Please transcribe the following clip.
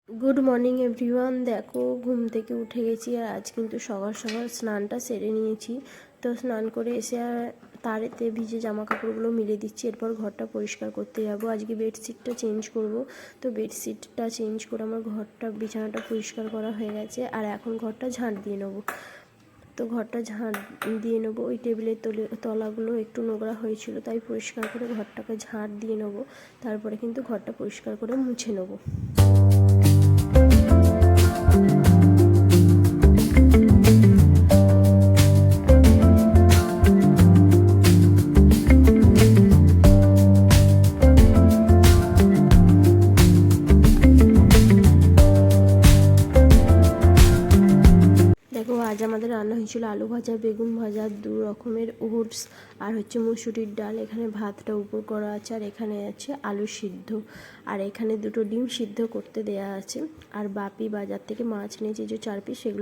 Good morning everyone. দেখো ঘুম থেকে উঠে গেছি আর আজ কিন্তু সকাল সকাল স্নানটা সেরে নিয়েছি। তো স্নান করে এসে আর তারেতে ভিজে জামা কাপড়গুলো মিলে দিচ্ছি, এরপর ঘরটা পরিষ্কার করতে যাব। আজকে বেডশিটটা চেঞ্জ করব। তো বেডশিটটা চেঞ্জ করে আমার ঘরটা বিছানাটা পরিষ্কার করা হয়ে গেছে আর এখন ঘরটা ঝাঁট দিয়ে নেবো। তো ঘরটা ঝাঁট দিয়ে নেবো। ওই টেবিলের তলাগুলো একটু নোংরা হয়েছিল, তাই পরিষ্কার করে ঘরটাকে ঝাঁট দিয়ে নেবো। তারপরে কিন্তু ঘরটা পরিষ্কার করে মুছে নেবো। দেখো আজ আমাদের রান্না হয়েছিল আলু ভাজা, বেগুন ভাজা, 2 রকমের ওটস আর হচ্ছে মুসুরির ডাল। এখানে ভাতটা উপর করা আছে আর এখানে আছে আলু সিদ্ধ আর এখানে 2টো ডিম সিদ্ধ করতে দেয়া আছে। আর বাপি বাজার থেকে মাছ নিয়েছে যে 4 পিস, সেগুলো